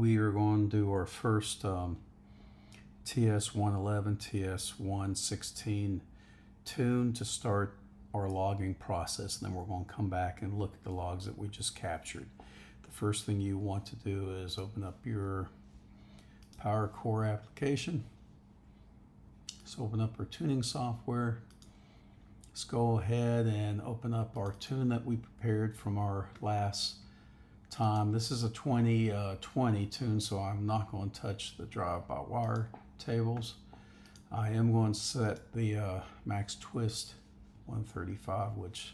we are going to do our first TS111 TS116 tune to start our logging process, and then we're going to come back and look at the logs that we just captured. The first thing you want to do is open up your Power Core application. So open up our tuning software. Let's go ahead and open up our tune that we prepared from our last time. This is a 2020 tune, so I'm not going to touch the drive-by-wire tables. I am going to set the max twist 135, which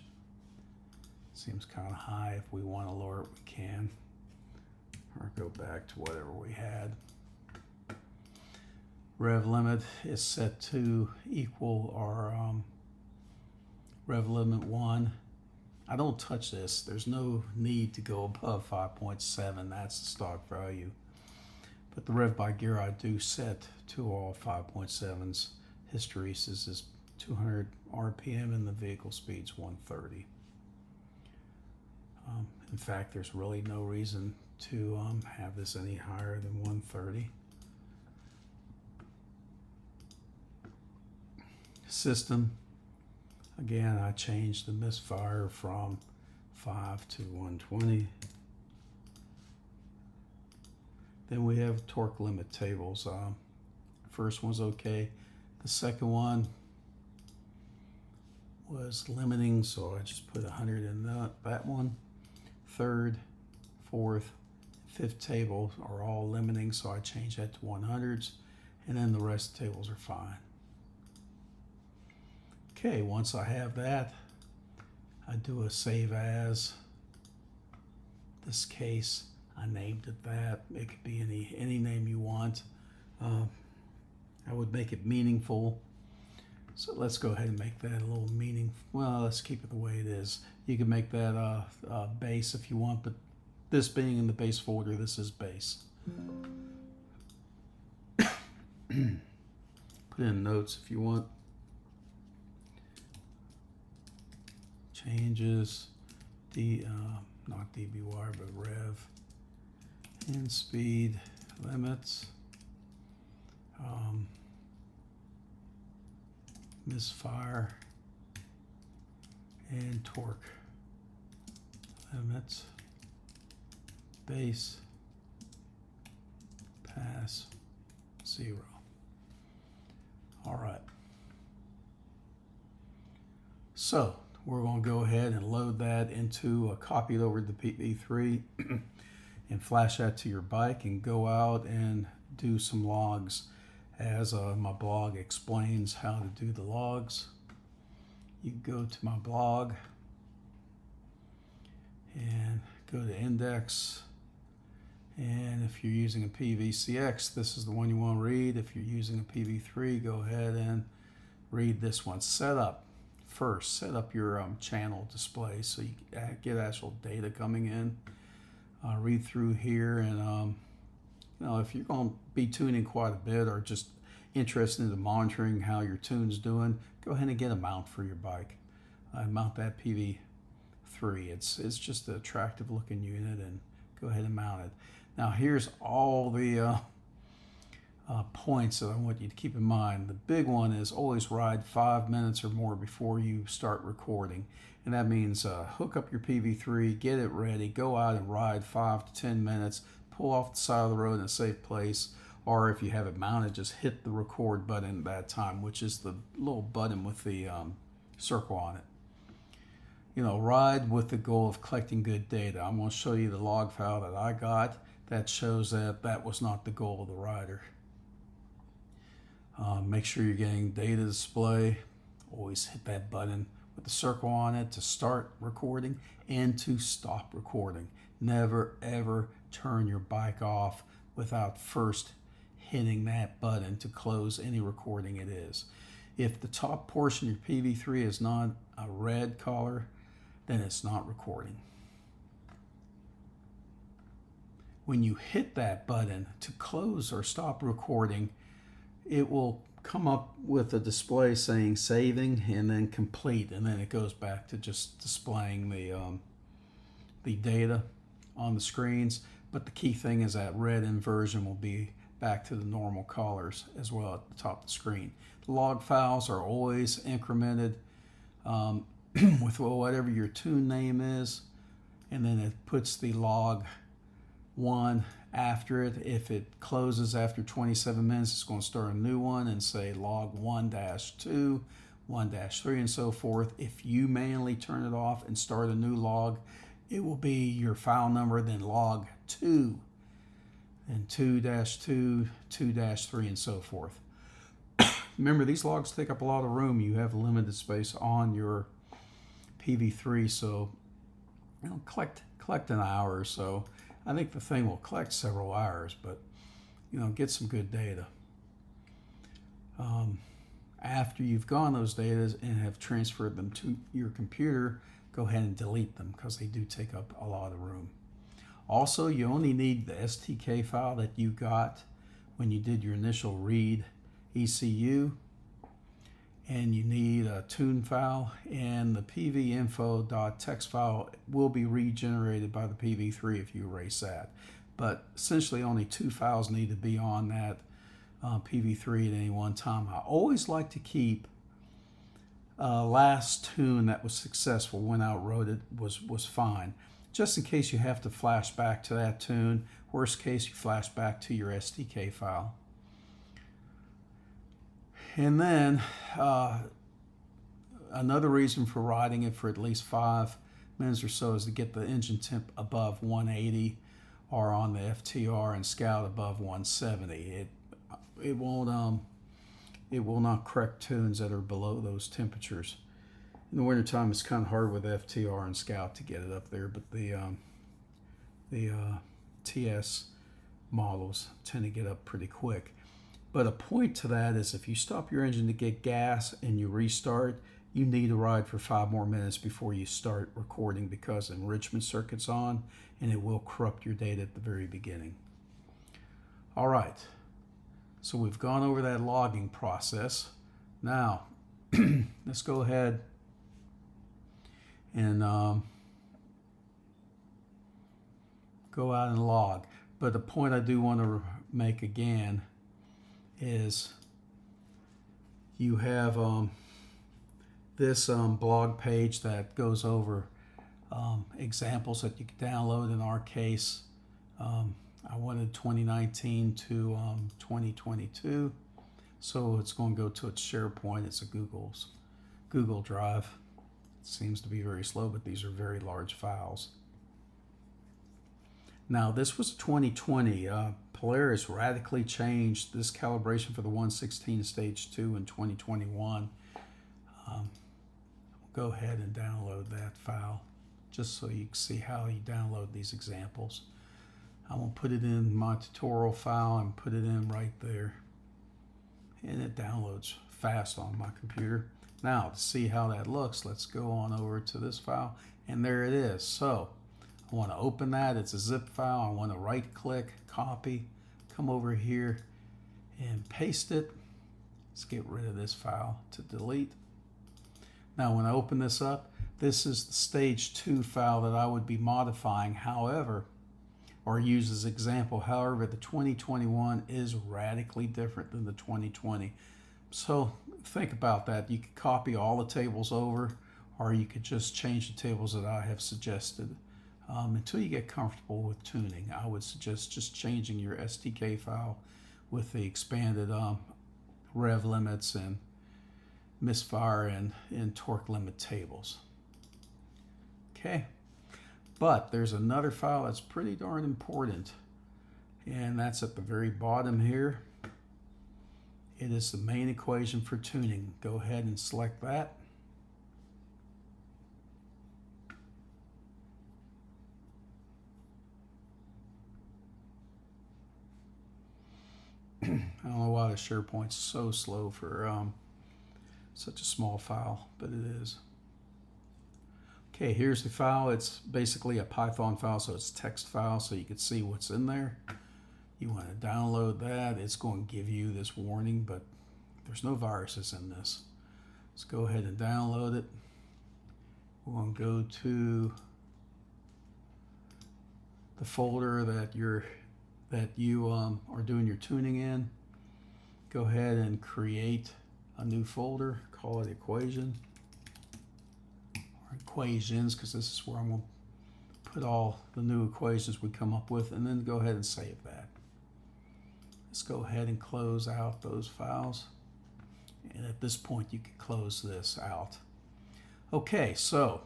seems kind of high. If we want to lower it, we can, or go back to whatever we had. Rev limit is set to equal our rev limit 1. I don't touch this. There's no need to go above 5.7. That's the stock value. But the rev by gear I do set to all 5.7s. Hysteresis is 200 RPM and the vehicle speed's 130. In fact, there's really no reason to have this any higher than 130. System, again, I changed the misfire from 5 to 120. Then we have torque limit tables. First one's okay. The second one was limiting, so I just put 100 in that one. Third, fourth, fifth table are all limiting, so I changed that to 100s, and then the rest of the tables are fine. Okay, once I have that, I do a save as. This case, I named it that. It could be any name you want. I would make it meaningful. So let's go ahead and make that a little meaningful. Well, let's keep it the way it is. You can make that base if you want, but this being in the base folder, this is base. Put in notes if you want. Changes, not dBY, but rev and speed limits, misfire and torque limits, base, pass, 0. All right. So we're going to go ahead and load that into a copy it over to the PV3 and flash that to your bike and go out and do some logs as my blog explains how to do the logs. You go to my blog and go to index, and if you're using a PVCX, this is the one you want to read. If you're using a PV3, go ahead and read this one. Setup. First, set up your channel display so you get actual data coming in. Read through here, and you know, if you're going to be tuning quite a bit or just interested in monitoring how your tune's doing, go ahead and get a mount for your bike. Mount that PV3. It's just an attractive looking unit, and go ahead and mount it. Now here's all the points that I want you to keep in mind. The big one is always ride 5 minutes or more before you start recording. And that means hook up your PV3, get it ready, go out and ride 5 to 10 minutes, pull off the side of the road in a safe place, or if you have it mounted, just hit the record button at that time, which is the little button with the circle on it. You know, ride with the goal of collecting good data. I'm going to show you the log file that I got that shows that that was not the goal of the rider. Make sure you're getting data display. Always hit that button with the circle on it to start recording and to stop recording. Never ever turn your bike off without first hitting that button to close any recording it is. If the top portion of your PV3 is not a red color, then it's not recording. When you hit that button to close or stop recording, it will come up with a display saying saving and then complete, and then it goes back to just displaying the data on the screens. But the key thing is that red inversion will be back to the normal colors as well at the top of the screen. The log files are always incremented with whatever your tune name is, and then it puts the log 1 after it. If it closes after 27 minutes, it's going to start a new one and say log 1-2, 1-3, and so forth. If you manually turn it off and start a new log, it will be your file number, then log 2, and 2-2, 2-3, and so forth. Remember, these logs take up a lot of room. You have limited space on your PV3, so collect an hour or so. I think the thing will collect several hours, but get some good data. After you've gone those data and have transferred them to your computer, go ahead and delete them because they do take up a lot of room. Also, you only need the STK file that you got when you did your initial read ECU, and you need a tune file, and the pvinfo.txt file will be regenerated by the PV3 if you erase that. But essentially only 2 files need to be on that PV3 at any one time. I always like to keep last tune that was successful when I wrote it was fine, just in case you have to flash back to that tune. Worst case, you flash back to your STK file. And then another reason for writing it for at least 5 minutes or so is to get the engine temp above 180, or on the FTR and Scout above 170. It will not correct tunes that are below those temperatures. In the wintertime, it's kind of hard with FTR and Scout to get it up there, but the TS models tend to get up pretty quick. But a point to that is if you stop your engine to get gas and you restart, you need to ride for 5 more minutes before you start recording, because the enrichment circuit's on and it will corrupt your data at the very beginning. All right, so we've gone over that logging process. Now, let's go ahead and go out and log. But the point I do want to make again is you have this blog page that goes over examples that you can download. In our case, I wanted 2019 to 2022, so it's going to go to its SharePoint. It's a Google Drive. It seems to be very slow, but these are very large files. Now, this was 2020. Polaris radically changed this calibration for the 116 stage 2 in 2021. Go ahead and download that file just so you can see how you download these examples. I'm going to put it in my tutorial file and put it in right there. And it downloads fast on my computer. Now, to see how that looks, let's go on over to this file. And there it is. So, I want to open that. It's a zip file. I want to right click, copy, come over here and paste it. Let's get rid of this file to delete. Now when I open this up, this is the stage 2 file that I would be modifying, however, or use as example. However, the 2021 is radically different than the 2020. So think about that. You could copy all the tables over, or you could just change the tables that I have suggested. Until you get comfortable with tuning, I would suggest just changing your STK file with the expanded rev limits and misfire and torque limit tables. Okay, but there's another file that's pretty darn important, and that's at the very bottom here. It is the main equation for tuning. Go ahead and select that. I don't know why the SharePoint's so slow for such a small file, but it is. Okay, here's the file. It's basically a Python file, so it's a text file, so you can see what's in there. You want to download that. It's going to give you this warning, but there's no viruses in this. Let's go ahead and download it. We're going to go to the folder that you are doing your tuning in. Go ahead and create a new folder. Call it equation or equations, because this is where I'm going to put all the new equations we come up with, and then go ahead and save that. Let's go ahead and close out those files. And at this point, you can close this out. Okay, so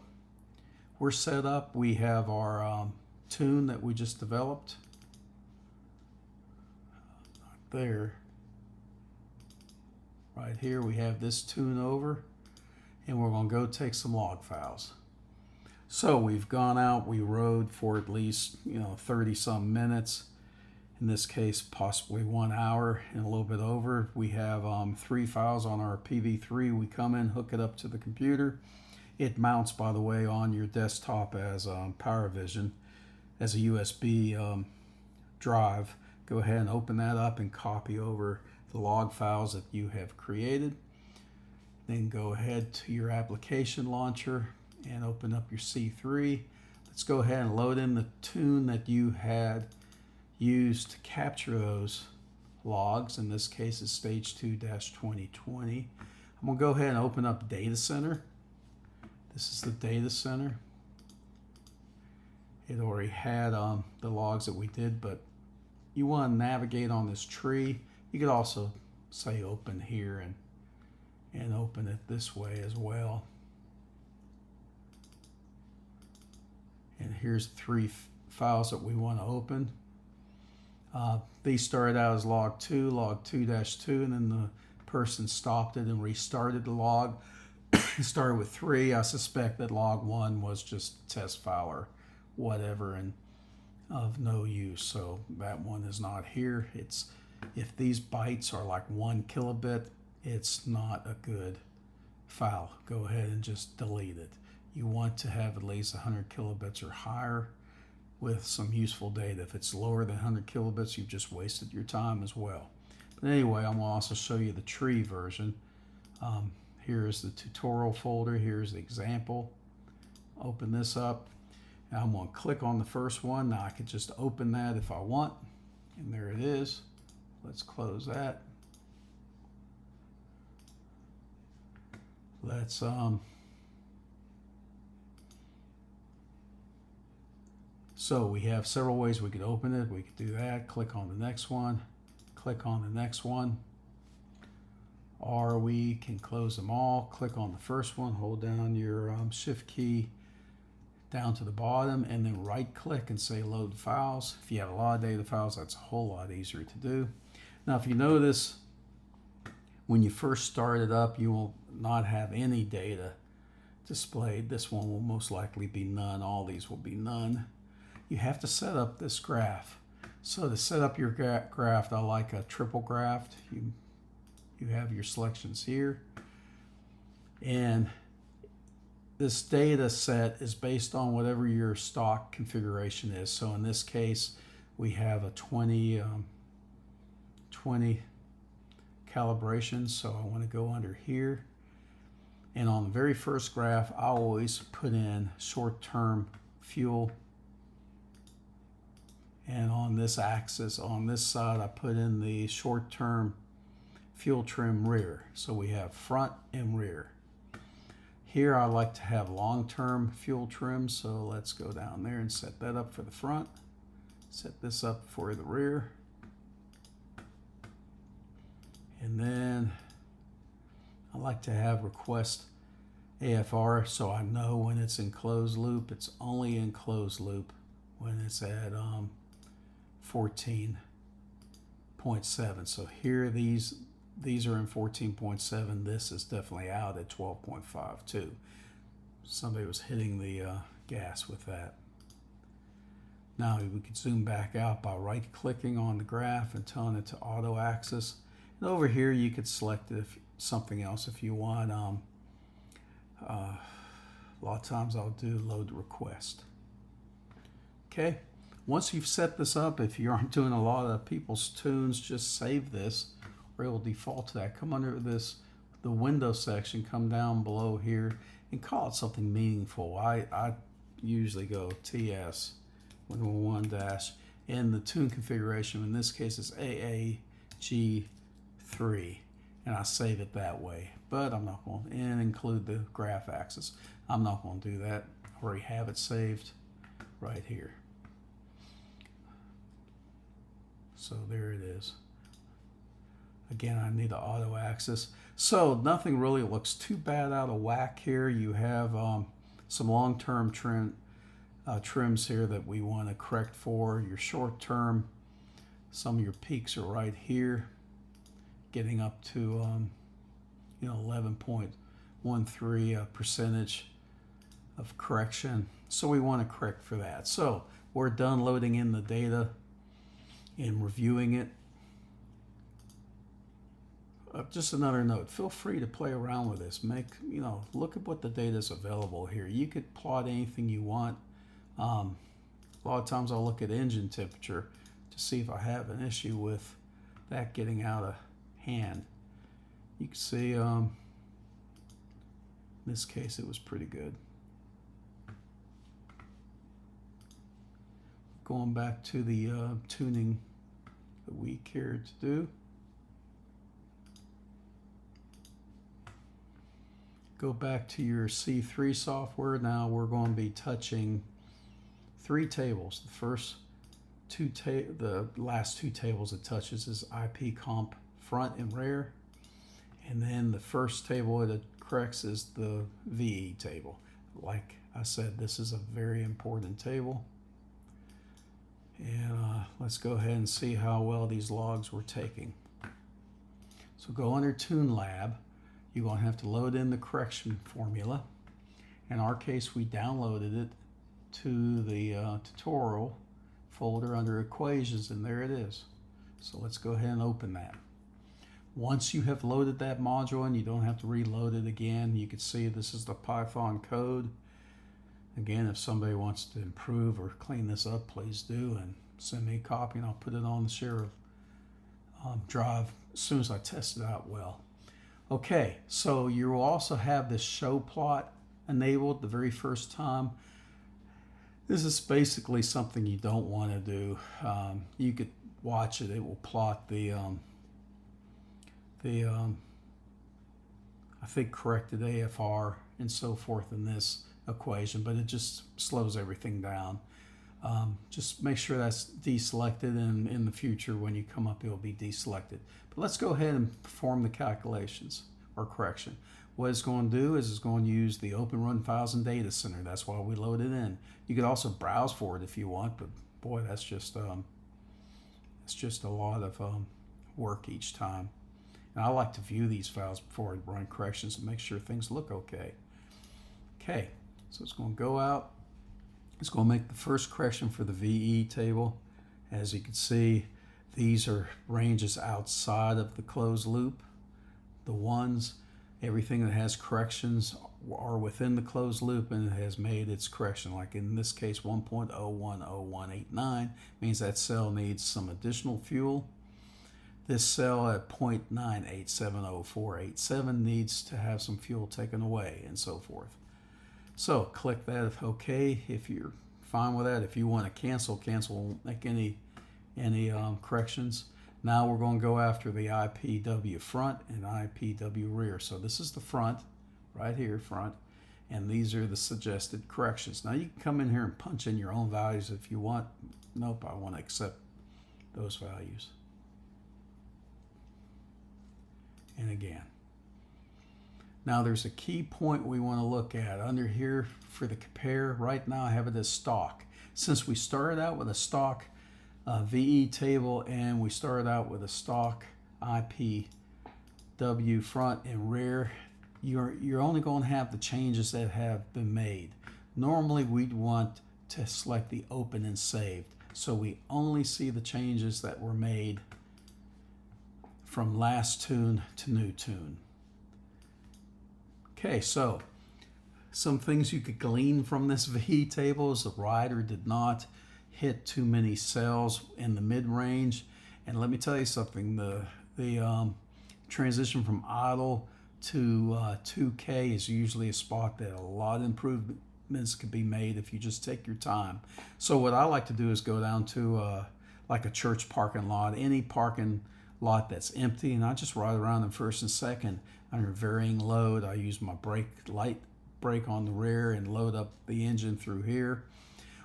we're set up. We have our tune that we just developed. There. Right here, we have this tune over. And we're going to go take some log files. So we've gone out, we rode for at least 30-some minutes. In this case, possibly 1 hour and a little bit over. We have 3 files on our PV3. We come in, hook it up to the computer. It mounts, by the way, on your desktop as PowerVision, as a USB drive. Go ahead and open that up and copy over the log files that you have created. Then go ahead to your application launcher and open up your C3. Let's go ahead and load in the tune that you had used to capture those logs. In this case, it's stage 2-2020. I'm going to go ahead and open up Data Center. This is the Data Center. It already had the logs that we did, but you want to navigate on this tree. You could also say open here and open it this way as well. And here's 3 files that we want to open. These started out as log 2, log 2-2, and then the person stopped it and restarted the log. Started with 3. I suspect that log 1 was just a test file or whatever and of no use, so that one is not here. If these bytes are like 1 kilobit, it's not a good file. Go ahead and just delete it. You want to have at least 100 kilobits or higher with some useful data. If it's lower than 100 kilobits, you've just wasted your time as well. But anyway, I'm going to also show you the tree version. Here's the tutorial folder. Here's the example. Open this up. Now I'm going to click on the first one. Now I could just open that if I want. And there it is. Let's close that. Let's so we have several ways we could open it. We could do that. Click on the next one. Click on the next one. Or we can close them all. Click on the first one. Hold down your shift key down to the bottom, and then right click and say load files. If you have a lot of data files, that's a whole lot easier to do. Now if you notice, when you first start it up, you will not have any data displayed. This one will most likely be none. All these will be none. You have to set up this graph. So to set up your graph, I like a triple graph. You have your selections here, and this data set is based on whatever your stock configuration is. So in this case, we have a 20 calibration. So I want to go under here. And on the very first graph, I always put in short-term fuel. And on this axis, on this side, I put in the short-term fuel trim rear. So we have front and rear. Here I like to have long-term fuel trim, so let's go down there and set that up for the front. Set this up for the rear. And then I like to have request AFR, so I know when it's in closed loop. It's only in closed loop when it's at 14.7. So here these are in 14.7. This is definitely out at 12.52. Somebody was hitting the gas with that. Now we could zoom back out by right-clicking on the graph and telling it to auto axis. And over here you could select something else if you want. A lot of times I'll do load request. Okay. Once you've set this up, if you aren't doing a lot of people's tunes, just save this, or it will default to that. Come under the window section, come down below here, and call it something meaningful. I usually go TS111 111 dash, and the tune configuration in this case is AAG3, and I save it that way. But I'm not going to include the graph axis. I'm not going to do that. I already have it saved right here. So there it is. Again, I need the auto axis. So nothing really looks too bad out of whack here. You have some long-term trims here that we want to correct for. Your short-term, some of your peaks are right here, getting up to 11.13 percentage of correction. So we want to correct for that. So we're done loading in the data and reviewing it. Just another note, feel free to play around with this. Look at what the data is available here. You could plot anything you want. A lot of times I'll look at engine temperature to see if I have an issue with that getting out of hand. You can see in this case it was pretty good. Going back to the tuning that we cared to do. Go back to your C3 software. Now we're going to be touching 3 tables. The first the last 2 tables it touches is IP comp front and rear, and then the first table it corrects is the VE table. Like I said, this is a very important table, and let's go ahead and see how well these logs were taking. So go under Tune Lab. You're going to have to load in the correction formula. In our case, we downloaded it to the tutorial folder under equations, and there it is. So let's go ahead and open that. Once you have loaded that module in, you don't have to reload it again. You can see this is the Python code. Again, if somebody wants to improve or clean this up, please do, and send me a copy, and I'll put it on the share drive as soon as I test it out well. Okay, so you will also have this show plot enabled the very first time. This is basically something you don't want to do. You could watch it. It will plot the I think corrected AFR and so forth in this equation, but it just slows everything down. Just make sure that's deselected, and in the future when you come up, it'll be deselected. But let's go ahead and perform the calculations or correction. What it's going to do is it's going to use the Open Run Files and Data Center. That's why we load it in. You could also browse for it if you want, but boy, that's just a lot of work each time. And I like to view these files before I run corrections and make sure things look okay. Okay, so it's going to go out. It's going to make the first correction for the VE table. As you can see, these are ranges outside of the closed loop. The ones, everything that has corrections are within the closed loop, and it has made its correction. Like in this case, 1.010189 means that cell needs some additional fuel. This cell at 0.98704787 needs to have some fuel taken away, and so forth. So click that if OK if you're fine with that. If you want to cancel, won't make any corrections. Now we're going to go after the IPW front and IPW rear. So this is the front, right here, front, and these are the suggested corrections. Now you can come in here and punch in your own values if you want. Nope, I want to accept those values. And again. Now there's a key point we want to look at under here for the compare. Right now I have it as stock. Since we started out with a stock VE table and we started out with a stock IPW front and rear, you're only going to have the changes that have been made. Normally we'd want to select the open and saved, so we only see the changes that were made from last tune to new tune. Okay, so some things you could glean from this VE table is the rider did not hit too many cells in the mid-range. And let me tell you something, the transition from idle to 2K is usually a spot that a lot of improvements could be made if you just take your time. So what I like to do is go down to like a church parking lot, any parking lot that's empty, and I just ride around in first and second under varying load. I use my light brake on the rear and load up the engine through here.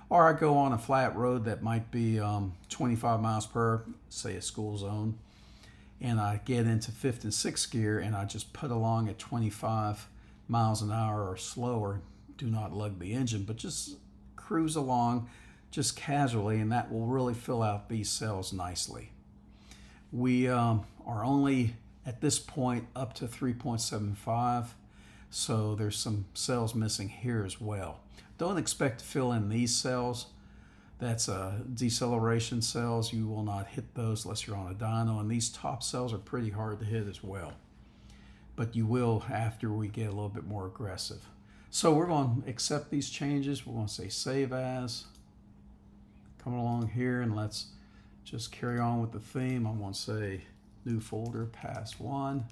Or I go on a flat road that might be 25 miles per hour, say a school zone, and I get into fifth and sixth gear and I just put along at 25 miles an hour or slower. Do not lug the engine, but just cruise along just casually, and that will really fill out these cells nicely. We are only at this point up to 3.75, so there's some cells missing here as well. Don't expect to fill in these cells. That's deceleration cells. You will not hit those unless you're on a dyno, and these top cells are pretty hard to hit as well. But you will after we get a little bit more aggressive. So we're going to accept these changes. We're going to say save as. Come along here and let's just carry on with the theme. I'm going to say new folder, pass 1.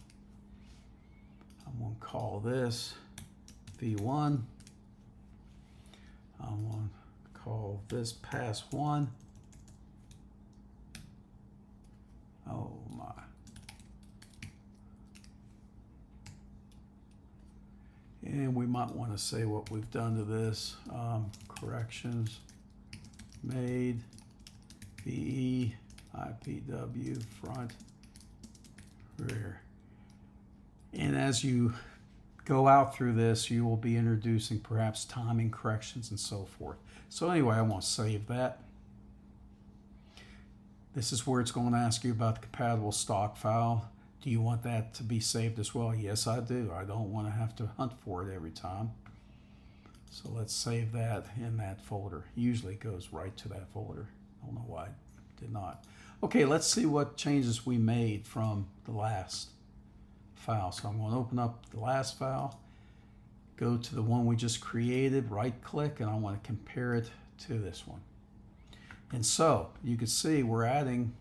I'm going to call this V1. I'm going to call this pass 1. Oh my. And we might want to say what we've done to this. Corrections made, VE, IPW, front, rear. And as you go out through this, you will be introducing perhaps timing corrections and so forth. So anyway, I want to save that. This is where it's going to ask you about the compatible stock file. Do you want that to be saved as well? Yes, I do. I don't want to have to hunt for it every time. So let's save that in that folder. Usually it goes right to that folder. I don't know why it did not. Okay, let's see what changes we made from the last file. So I'm going to open up the last file, go to the one we just created, right click, and I want to compare it to this one. And so you can see we're adding,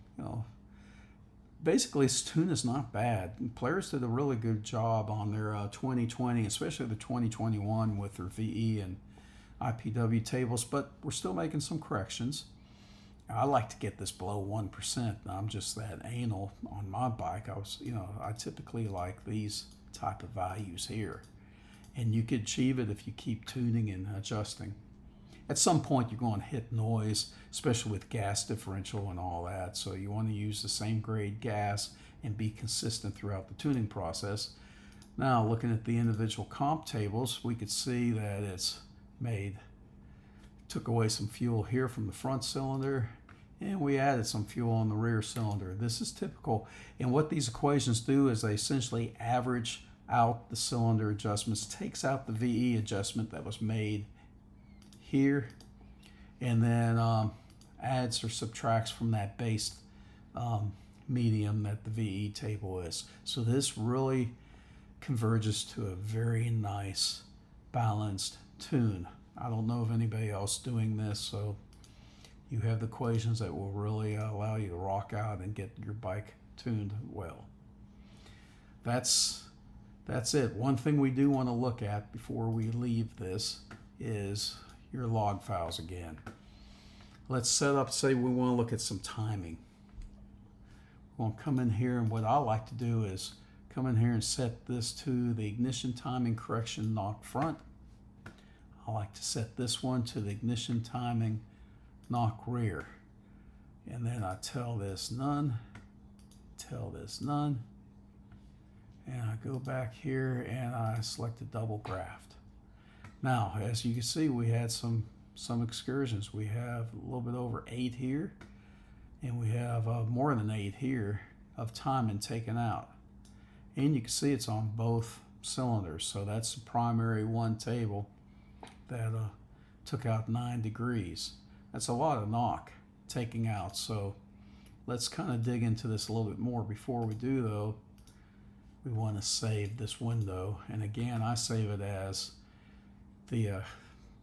basically this tune is not bad. Players did a really good job on their 2020, especially the 2021 with their VE and IPW tables, but we're still making some corrections. I like to get this below 1%. I'm just that anal on my bike. I typically like these type of values here. And you could achieve it if you keep tuning and adjusting. At some point, you're going to hit noise, especially with gas differential and all that. So you want to use the same grade gas and be consistent throughout the tuning process. Now, looking at the individual comp tables, we could see that it's took away some fuel here from the front cylinder, and we added some fuel on the rear cylinder. This is typical. And what these equations do is they essentially average out the cylinder adjustments, takes out the VE adjustment that was made here, and then adds or subtracts from that base medium that the VE table is. So this really converges to a very nice balanced tune. I don't know of anybody else doing this, so you have the equations that will really allow you to rock out and get your bike tuned well. That's it. One thing we do want to look at before we leave this is your log files again. Let's set up, say we want to look at some timing. We're going to come in here, and what I like to do is come in here and set this to the ignition timing correction knock front. I like to set this one to the ignition timing knock rear. And then I tell this none, tell this none. And I go back here and I select a double graft. Now, as you can see, we had some excursions. We have a little bit over 8 here, and we have more than 8 here of timing taken out. And you can see it's on both cylinders. So that's the primary one table that took out 9 degrees. That's a lot of knock taking out. So let's kind of dig into this a little bit more. Before we do, though, we want to save this window. And again, I save it as the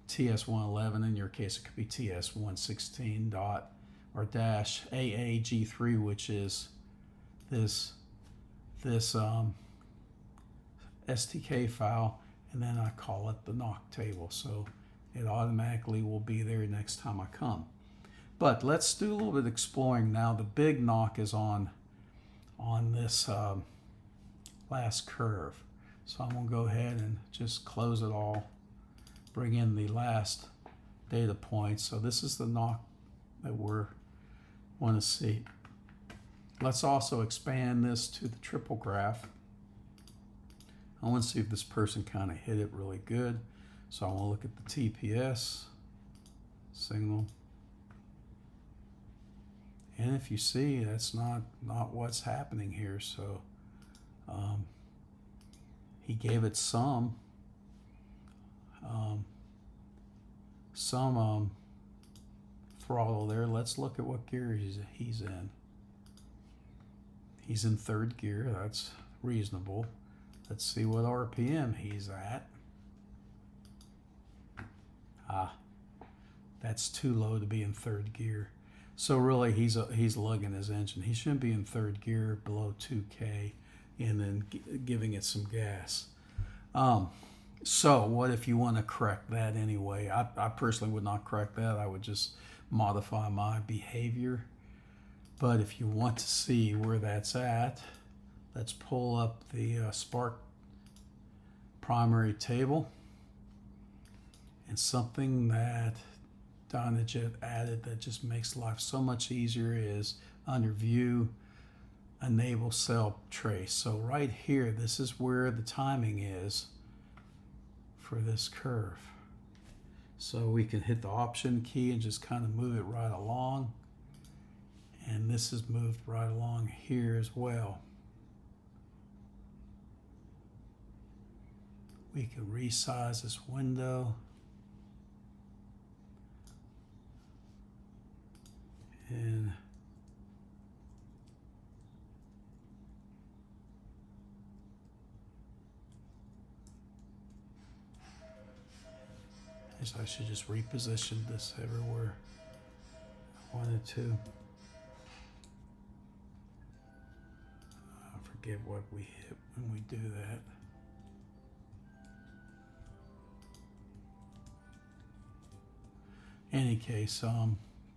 TS111. In your case, it could be TS116 dot or dash AAG3, which is this STK file, and then I call it the knock table. So it automatically will be there next time I come. But let's do a little bit of exploring now. The big knock is on this last curve. So I'm going to go ahead and just close it all, bring in the last data point. So this is the knock that we want to see. Let's also expand this to the triple graph. I want to see if this person kind of hit it really good. So I want to look at the TPS signal. And if you see, that's not what's happening here. So he gave it some throttle there. Let's look at what gear he's in. He's in third gear. That's reasonable. Let's see what RPM he's at. That's too low to be in third gear. So really, he's lugging his engine. He shouldn't be in third gear below 2K and then giving it some gas. So what if you want to correct that anyway? I personally would not correct that. I would just modify my behavior. But if you want to see where that's at, let's pull up the Spark primary table. And something that Dynojet added that just makes life so much easier is under View, Enable Cell Trace. So right here, this is where the timing is for this curve. So we can hit the Option key and just kind of move it right along. And this is moved right along here as well. We can resize this window. And I guess I should just reposition this everywhere I wanted to. I forget what we hit when we do that. Any case,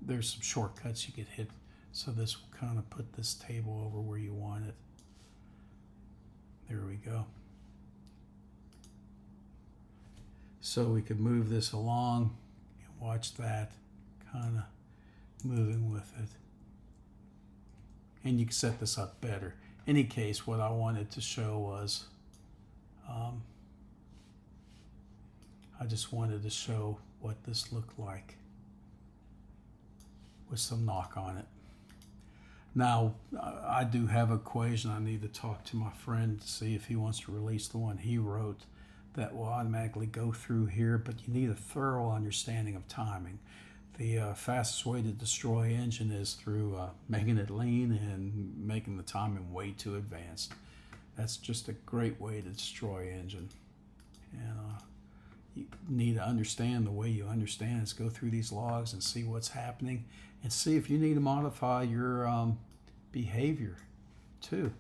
there's some shortcuts you could hit, so this will kind of put this table over where you want it. There we go. So we could move this along and watch that kind of moving with it. And you can set this up better. Any case, what I wanted to show was, I just wanted to show what this looked like with some knock on it. Now, I do have an equation. I need to talk to my friend to see if he wants to release the one he wrote that will automatically go through here, but you need a thorough understanding of timing. The fastest way to destroy engine is through making it lean and making the timing way too advanced. That's just a great way to destroy engine. And you need to understand the way you understand is go through these logs and see what's happening and see if you need to modify your behavior too.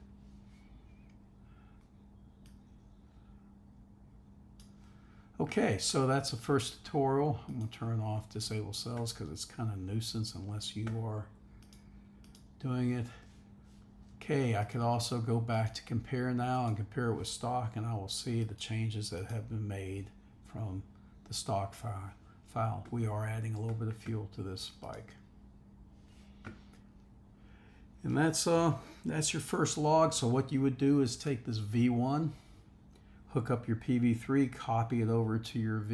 Okay, so that's the first tutorial. I'm going to turn off disable cells because it's kind of a nuisance unless you are doing it. Okay, I could also go back to compare now and compare it with stock, and I will see the changes that have been made from the stock file. We are adding a little bit of fuel to this bike. And that's your first log. So what you would do is take this V1, hook up your PV3, copy it over to your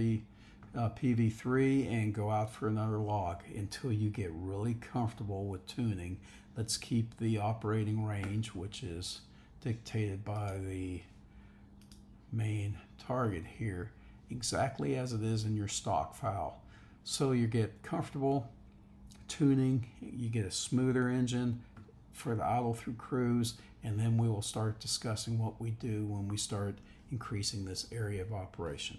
PV3, and go out for another log until you get really comfortable with tuning. Let's keep the operating range, which is dictated by the main target here, exactly as it is in your stock file. So you get comfortable tuning, you get a smoother engine for the idle through cruise, and then we will start discussing what we do when we start increasing this area of operation.